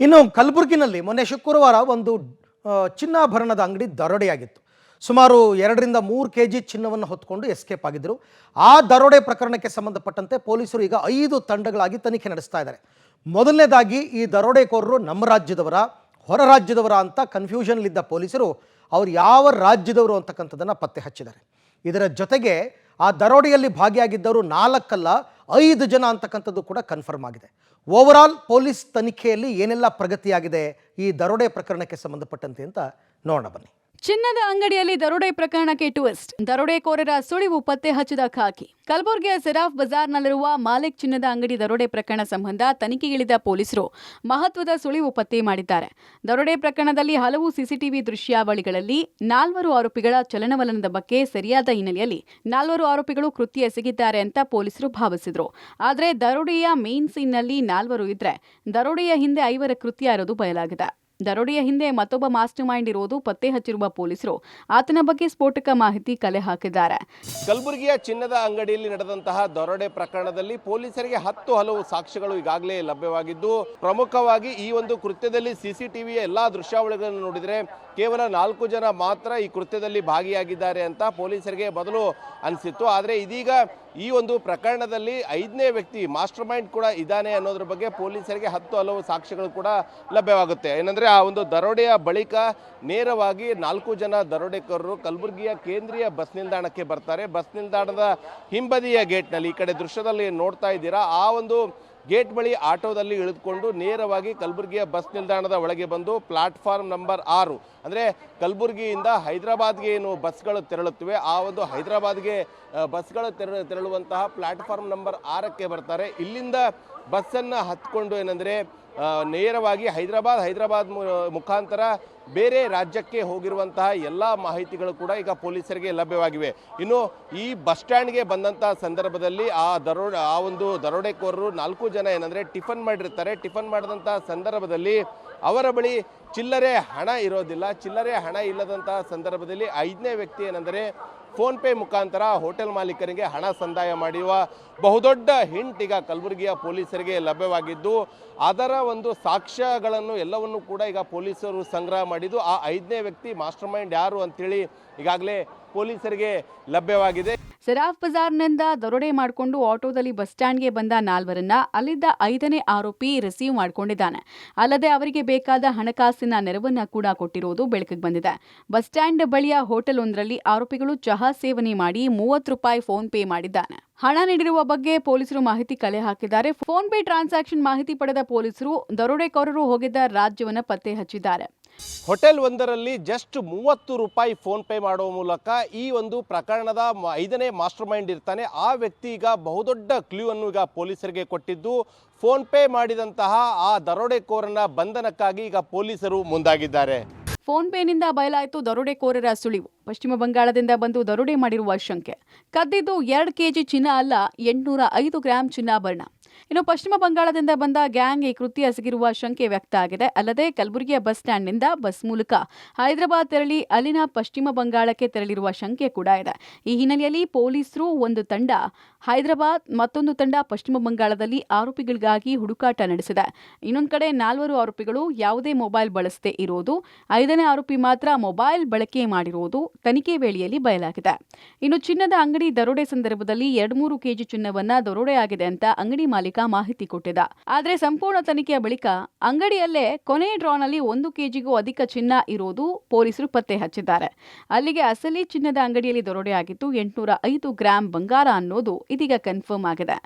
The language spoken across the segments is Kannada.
ಇನ್ನು ಕಲಬುರಗಿನಲ್ಲಿ ಮೊನ್ನೆ ಶುಕ್ರವಾರ ಒಂದು ಚಿನ್ನಾಭರಣದ ಅಂಗಡಿ ದರೋಡೆಯಾಗಿತ್ತು. ಸುಮಾರು 2ರಿಂದ 3 ಕೆಜಿ ಚಿನ್ನವನ್ನು ಹೊತ್ತುಕೊಂಡು ಎಸ್ಕೇಪ್ ಆಗಿದ್ದರು. ಆ ದರೋಡೆ ಪ್ರಕರಣಕ್ಕೆ ಸಂಬಂಧಪಟ್ಟಂತೆ ಪೊಲೀಸರು ಈಗ 5 ತಂಡಗಳಾಗಿ ತನಿಖೆ ನಡೆಸ್ತಾ ಇದ್ದಾರೆ. ಮೊದಲನೇದಾಗಿ ಈ ದರೋಡೆಕೋರರು ನಮ್ಮ ರಾಜ್ಯದವರ ಹೊರ ರಾಜ್ಯದವರ ಅಂತ ಕನ್ಫ್ಯೂಷನ್ಲಿದ್ದ ಪೊಲೀಸರು ಅವರು ಯಾವ ರಾಜ್ಯದವರು ಅಂತಕ್ಕಂಥದ್ದನ್ನು ಪತ್ತೆ ಹಚ್ಚಿದ್ದಾರೆ. ಇದರ ಜೊತೆಗೆ ಆ ದರೋಡೆಯಲ್ಲಿ ಭಾಗಿಯಾಗಿದ್ದವರು 4 ಅಲ್ಲ 5 ಜನ ಅಂತಕ್ಕಂಥದ್ದು ಕೂಡ ಕನ್ಫರ್ಮ್ ಆಗಿದೆ. ಓವರಾಲ್ ಪೊಲೀಸ್ ತನಿಖೆಯಲ್ಲಿ ಏನೆಲ್ಲ ಪ್ರಗತಿಯಾಗಿದೆ ಈ ದರೋಡೆ ಪ್ರಕರಣಕ್ಕೆ ಸಂಬಂಧಪಟ್ಟಂತೆ ಅಂತ ನೋಡೋಣ ಬನ್ನಿ. ಚಿನ್ನದ ಅಂಗಡಿಯಲ್ಲಿ ದರೋಡೆ ಪ್ರಕರಣಕ್ಕೆ ಟ್ವಿಸ್ಟ್. ದರೋಡೆಕೋರರ ಸುಳಿವು ಪತ್ತೆ ಹಚ್ಚಿದ ಖಾಕಿ. ಕಲಬುರಗಿಯ ಸೆರಾಫ್ ಬಜಾರ್ನಲ್ಲಿರುವ ಮಾಲಿಕ್ ಚಿನ್ನದ ಅಂಗಡಿ ದರೋಡೆ ಪ್ರಕರಣ ಸಂಬಂಧ ತನಿಖೆಗಿಳಿದ ಪೊಲೀಸರು ಮಹತ್ವದ ಸುಳಿವು ಪತ್ತೆ ಮಾಡಿದ್ದಾರೆ. ದರೋಡೆ ಪ್ರಕರಣದಲ್ಲಿ ಹಲವು ಸಿಸಿಟಿವಿ ದೃಶ್ಯಾವಳಿಗಳಲ್ಲಿ 4 ಆರೋಪಿಗಳ ಚಲನವಲನದ ಬಗ್ಗೆ ಸರಿಯಾದ ಹಿನ್ನೆಲೆಯಲ್ಲಿ 4 ಆರೋಪಿಗಳು ಕೃತ್ಯ ಎಸಗಿದ್ದಾರೆ ಅಂತ ಪೊಲೀಸರು ಭಾವಿಸಿದ್ರು. ಆದರೆ ದರೋಡೆಯ ಮೇನ್ ಸೀನ್ನಲ್ಲಿ 4 ಇದ್ರೆ ದರೋಡೆಯ ಹಿಂದೆ 5 ಕೃತ್ಯ ಇರೋದು ಬಯಲಾಗಿದೆ. ದರೋಡೆಯ ಹಿಂದೆ ಮತ್ತೊಬ್ಬ ಮಾಸ್ಟರ್ ಮೈಂಡ್ ಇರೋದು ಪತ್ತೆ ಹಚ್ಚಿರುವ ಪೊಲೀಸರು ಆತನ ಬಗ್ಗೆ ಸ್ಫೋಟಕ ಮಾಹಿತಿ ಕಲೆ ಹಾಕಿದ್ದಾರೆ. ಕಲಬುರಗಿಯ ಚಿನ್ನದ ಅಂಗಡಿಯಲ್ಲಿ ನಡೆದಂತಹ ದರೋಡೆ ಪ್ರಕರಣದಲ್ಲಿ ಪೊಲೀಸರಿಗೆ 10 ಹಲವು ಸಾಕ್ಷ್ಯಗಳು ಈಗಾಗಲೇ ಲಭ್ಯವಾಗಿದ್ದು, ಪ್ರಮುಖವಾಗಿ ಈ ಒಂದು ಕೃತ್ಯದಲ್ಲಿ ಸಿಸಿಟಿವಿಯ ಎಲ್ಲಾ ದೃಶ್ಯಾವಳಿಗಳನ್ನು ನೋಡಿದರೆ ಕೇವಲ 4 ಜನ ಮಾತ್ರ ಈ ಕೃತ್ಯದಲ್ಲಿ ಭಾಗಿಯಾಗಿದ್ದಾರೆ ಅಂತ ಪೊಲೀಸರಿಗೆ ಮೊದಲು ಅನಿಸಿತ್ತು. ಆದರೆ ಇದೀಗ ಈ ಒಂದು ಪ್ರಕರಣದಲ್ಲಿ 5ನೇ ವ್ಯಕ್ತಿ ಮಾಸ್ಟರ್ ಮೈಂಡ್ ಕೂಡ ಇದ್ದಾನೆ ಅನ್ನೋದ್ರ ಬಗ್ಗೆ ಪೊಲೀಸರಿಗೆ 10 ಹಲವು ಸಾಕ್ಷ್ಯಗಳು ಕೂಡ ಲಭ್ಯವಾಗುತ್ತೆ. ಏನಂದ್ರೆ ಆ ಒಂದು ದರೋಡೆಯ ಬಳಿಕ ನೇರವಾಗಿ 4 ಜನ ದರೋಡೆಕೋರರು ಕಲಬುರಗಿಯ ಕೇಂದ್ರೀಯ ಬಸ್ ನಿಲ್ದಾಣಕ್ಕೆ ಬರ್ತಾರೆ. ಬಸ್ ನಿಲ್ದಾಣದ ಹಿಂಬದಿಯ ಗೇಟ್ನಲ್ಲಿ ಈ ಕಡೆ ದೃಶ್ಯದಲ್ಲಿ ನೋಡ್ತಾ ಇದ್ದೀರಾ, ಆ ಒಂದು ಗೇಟ್ ಬಳಿ ಆಟೋದಲ್ಲಿ ಇಳಿದುಕೊಂಡು ನೇರವಾಗಿ ಕಲಬುರಗಿಯ ಬಸ್ ನಿಲ್ದಾಣದ ಒಳಗೆ ಬಂದು ಪ್ಲಾಟ್ಫಾರ್ಮ್ ನಂಬರ್ 6 ಅಂದರೆ ಕಲಬುರಗಿಯಿಂದ ಹೈದರಾಬಾದ್ಗೆ ಏನು ಬಸ್ಗಳು ತೆರಳುತ್ತವೆ ಆ ಒಂದು ಹೈದರಾಬಾದ್ಗೆ ಬಸ್ಗಳು ತೆರಳುವಂತಹ ಪ್ಲಾಟ್ಫಾರ್ಮ್ ನಂಬರ್ 6ಕ್ಕೆ ಬರ್ತಾರೆ. ಇಲ್ಲಿಂದ ಬಸ್ಸನ್ನು ಹತ್ಕೊಂಡು ಏನಂದರೆ ನೇರವಾಗಿ ಹೈದರಾಬಾದ್ ಮುಖಾಂತರ ಬೇರೆ ರಾಜ್ಯಕ್ಕೆ ಹೋಗಿರುವಂತಹ ಎಲ್ಲ ಮಾಹಿತಿಗಳು ಕೂಡ ಈಗ ಪೊಲೀಸರಿಗೆ ಲಭ್ಯವಾಗಿವೆ. ಇನ್ನು ಈ ಬಸ್ ಸ್ಟ್ಯಾಂಡ್ಗೆ ಬಂದಂತಹ ಸಂದರ್ಭದಲ್ಲಿ ಆ ಒಂದು ದರೋಡೆಕೋರರು 4 ಜನ ಏನಂದರೆ ಟಿಫನ್ ಮಾಡಿರ್ತಾರೆ. ಟಿಫನ್ ಮಾಡಿದಂತಹ ಸಂದರ್ಭದಲ್ಲಿ ಅವರ ಬಳಿ ಚಿಲ್ಲರೆ ಹಣ ಇರೋದಿಲ್ಲ. ಚಿಲ್ಲರೆ ಹಣ ಇಲ್ಲದಂತಹ ಸಂದರ್ಭದಲ್ಲಿ 5ನೇ ವ್ಯಕ್ತಿ ಏನೆಂದರೆ ಫೋನ್ ಪೇ ಮುಖಾಂತರ ಹೋಟೆಲ್ ಮಾಲೀಕರಿಗೆ ಹಣ ಸಂದಾಯ ಮಾಡುವ ಬಹುದೊಡ್ಡ ಹಿಂಟ್ ಈಗ ಕಲಬುರಗಿಯ ಪೊಲೀಸರಿಗೆ ಲಭ್ಯವಾಗಿದ್ದು, ಅದರ ಒಂದು ಸಾಕ್ಷ್ಯಗಳನ್ನು ಎಲ್ಲವನ್ನು ಕೂಡ ಈಗ ಪೊಲೀಸರು ಸಂಗ್ರಹ ಮಾಡಿದ್ದು ಆ 5ನೇ ವ್ಯಕ್ತಿ ಮಾಸ್ಟರ್ ಮೈಂಡ್ ಯಾರು ಅಂತೇಳಿ ಈಗಾಗಲೇ ಪೊಲೀಸರಿಗೆ ಲಭ್ಯವಾಗಿದೆ. ಸೆರಾಫ್ ಬಜಾರ್ನಿಂದ ದರೋಡೆ ಮಾಡಿಕೊಂಡು ಆಟೋದಲ್ಲಿ ಬಸ್ ಸ್ಟ್ಯಾಂಡ್ಗೆ ಬಂದ 4ರನ್ನ ಅಲ್ಲಿದ್ದ 5ನೇ ಆರೋಪಿ ರಿಸೀವ್ ಮಾಡಿಕೊಂಡಿದ್ದಾನೆ. ಅಲ್ಲದೆ ಅವರಿಗೆ ಬೇಕಾದ ಹಣಕಾಸಿನ ನೆರವನ್ನ ಕೂಡ ಕೊಟ್ಟಿರುವುದು ಬೆಳಕಿಗೆ ಬಂದಿದೆ. ಬಸ್ ಸ್ಟ್ಯಾಂಡ್ ಬಳಿಯ ಹೋಟೆಲ್ ಒಂದರಲ್ಲಿ ಆರೋಪಿಗಳು ಚಹಾ ಸೇವನೆ ಮಾಡಿ 30 ರೂಪಾಯಿ ಫೋನ್ ಪೇ ಮಾಡಿದ್ದಾನೆ. ಹಣ ನೀಡಿರುವ ಬಗ್ಗೆ ಪೊಲೀಸರು ಮಾಹಿತಿ ಕಲೆ ಹಾಕಿದ್ದಾರೆ. ಫೋನ್ ಪೇ ಟ್ರಾನ್ಸಾಕ್ಷನ್ ಮಾಹಿತಿ ಪಡೆದ ಪೊಲೀಸರು ದರೋಡೆಕೋರರು ಹೋಗಿದ್ದ ರಾಜ್ಯವನ್ನ ಪತ್ತೆ ಹಚ್ಚಿದ್ದಾರೆ. ಹೋಟೆಲ್ ಒಂದರಲ್ಲಿ ಜಸ್ಟ್ 30 ರೂಪಾಯಿ ಫೋನ್ ಪೇ ಮಾಡುವ ಮೂಲಕ ಈ ಒಂದು ಪ್ರಕರಣದ 5ನೇ ಮಾಸ್ಟರ್ ಮೈಂಡ್ ಇರ್ತಾನೆ. ಆ ವ್ಯಕ್ತಿ ಈಗ ಬಹುದೊಡ್ಡ ಕ್ಲೂ ಅನ್ನು ಈಗ ಪೊಲೀಸರಿಗೆ ಕೊಟ್ಟಿದ್ದು, ಫೋನ್ ಪೇ ಮಾಡಿದಂತಹ ಆ ದರೋಡೆಕೋರನ ಬಂಧನಕ್ಕಾಗಿ ಈಗ ಪೊಲೀಸರು ಮುಂದಾಗಿದ್ದಾರೆ. ಫೋನ್ ಪೇನಿಂದ ಬಯಲಾಯಿತು ದರೋಡೆಕೋರರ ಸುಳಿವು. ಪಶ್ಚಿಮ ಬಂಗಾಳದಿಂದ ಬಂದು ದರೋಡೆ ಮಾಡಿರುವ ಶಂಕೆ. ಕದ್ದಿದ್ದು 2 ಕೆಜಿ ಚಿನ್ನ ಅಲ್ಲ, 805 ಗ್ರಾಂ ಚಿನ್ನಾಭರಣ. ಇನ್ನು ಪಶ್ಚಿಮ ಬಂಗಾಳದಿಂದ ಬಂದ ಗ್ಯಾಂಗ್ ಈ ಕೃತ್ಯ ಎಸಗಿರುವ ಶಂಕೆ ವ್ಯಕ್ತ ಆಗಿದೆ. ಅಲ್ಲದೆ ಕಲಬುರಗಿಯ ಬಸ್ ಸ್ಟ್ಯಾಂಡ್ನಿಂದ ಬಸ್ ಮೂಲಕ ಹೈದರಾಬಾದ್ ತೆರಳಿ ಅಲ್ಲಿನ ಪಶ್ಚಿಮ ಬಂಗಾಳಕ್ಕೆ ತೆರಳಿರುವ ಶಂಕೆ ಕೂಡ ಇದೆ. ಈ ಹಿನ್ನೆಲೆಯಲ್ಲಿ ಪೊಲೀಸರು ಒಂದು ತಂಡ ಹೈದರಾಬಾದ್, ಮತ್ತೊಂದು ತಂಡ ಪಶ್ಚಿಮ ಬಂಗಾಳದಲ್ಲಿ ಆರೋಪಿಗಳಿಗಾಗಿ ಹುಡುಕಾಟ ನಡೆಸಿದೆ. ಇನ್ನೊಂದು ಕಡೆ 4 ಆರೋಪಿಗಳು ಯಾವುದೇ ಮೊಬೈಲ್ ಬಳಸದೇ ಇರೋದು, 5ನೇ ಆರೋಪಿ ಮಾತ್ರ ಮೊಬೈಲ್ ಬಳಕೆ ಮಾಡಿರುವುದು ತನಿಖೆ ವೇಳೆಯಲ್ಲಿ ಬಯಲಾಗಿದೆ. ಇನ್ನು ಚಿನ್ನದ ಅಂಗಡಿ ದರೋಡೆ ಸಂದರ್ಭದಲ್ಲಿ 2-3 ಕೆಜಿ ಚಿನ್ನವನ್ನ ದರೋಡೆಯಾಗಿದೆ ಅಂತ ಅಂಗಡಿ ಮಾಲೀಕ ಮಾಹಿತಿ ಕೊಟ್ಟಿದ್ದ. ಆದರೆ ಸಂಪೂರ್ಣ ತನಿಖೆಯ ಬಳಿಕ ಅಂಗಡಿಯಲ್ಲೇ ಕೊನೆ ಡ್ರಾನಲ್ಲಿ 1 ಕೆಜಿಗೂ ಅಧಿಕ ಚಿನ್ನ ಇರೋದು ಪೊಲೀಸರು ಪತ್ತೆ ಹಚ್ಚಿದ್ದಾರೆ. ಅಲ್ಲಿಗೆ ಅಸಲಿ ಚಿನ್ನದ ಅಂಗಡಿಯಲ್ಲಿ ದರೋಡೆಯಾಗಿದ್ದು 805 ಗ್ರಾಂ ಬಂಗಾರ ಅನ್ನೋದು ಇದೀಗ ಕನ್ಫರ್ಮ್ ಆಗಿದೆ.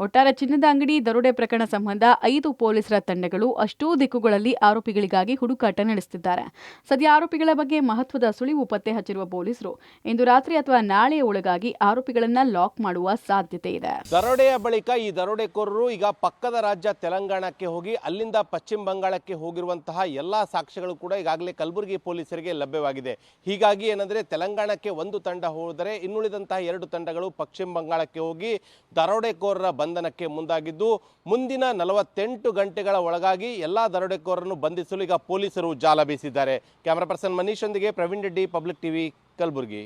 ಒಟ್ಟಾರೆ ಚಿನ್ನದ ಅಂಗಡಿ ದರೋಡೆ ಪ್ರಕರಣ ಸಂಬಂಧ 5 ಪೊಲೀಸರ ತಂಡಗಳು ಅಷ್ಟೂ ದಿಕ್ಕುಗಳಲ್ಲಿ ಆರೋಪಿಗಳಿಗಾಗಿ ಹುಡುಕಾಟ ನಡೆಸುತ್ತಿದ್ದಾರೆ. ಸದ್ಯ ಆರೋಪಿಗಳ ಬಗ್ಗೆ ಮಹತ್ವದ ಸುಳಿವು ಪತ್ತೆ ಹಚ್ಚಿರುವ ಪೊಲೀಸರು ಇಂದು ರಾತ್ರಿ ಅಥವಾ ನಾಳೆಯ ಒಳಗಾಗಿ ಆರೋಪಿಗಳನ್ನ ಲಾಕ್ ಮಾಡುವ ಸಾಧ್ಯತೆ ಇದೆ. ದರೋಡೆಯ ಬಳಿಕ ಈ ದರೋಡೆಕೋರರು ಈಗ ಪಕ್ಕದ ರಾಜ್ಯ ತೆಲಂಗಾಣಕ್ಕೆ ಹೋಗಿ ಅಲ್ಲಿಂದ ಪಶ್ಚಿಮ ಬಂಗಾಳಕ್ಕೆ ಹೋಗಿರುವಂತಹ ಎಲ್ಲಾ ಸಾಕ್ಷ್ಯಗಳು ಕೂಡ ಈಗಾಗಲೇ ಕಲಬುರಗಿ ಪೊಲೀಸರಿಗೆ ಲಭ್ಯವಾಗಿದೆ. ಹೀಗಾಗಿ ಏನಂದ್ರೆ ತೆಲಂಗಾಣಕ್ಕೆ ಒಂದು ತಂಡ ಹೋದರೆ ಇನ್ನುಳಿದಂತಹ 2 ತಂಡಗಳು ಪಶ್ಚಿಮ ಬಂಗಾಳಕ್ಕೆ ಹೋಗಿ ದರೋಡೆಕೋರರ ಬಂಧನಕ್ಕೆ ಮುಂದಾಗಿದ್ದು, ಮುಂದಿನ 48 ಗಂಟೆಗಳ ಒಳಗಾಗಿ ಎಲ್ಲಾ ದರೋಡೆಕೋರರನ್ನು ಬಂಧಿಸಲು ಈಗ ಪೊಲೀಸರು ಜಾಲ ಬೀಸಿದ್ದಾರೆ. ಕ್ಯಾಮರಾ ಪರ್ಸನ್ ಮನೀಶ್ ಒಂದಿಗೆ ಪ್ರವೀಣ್ ರೆಡ್ಡಿ, ಪಬ್ಲಿಕ್ ಟಿವಿ, ಕಲಬುರಗಿ.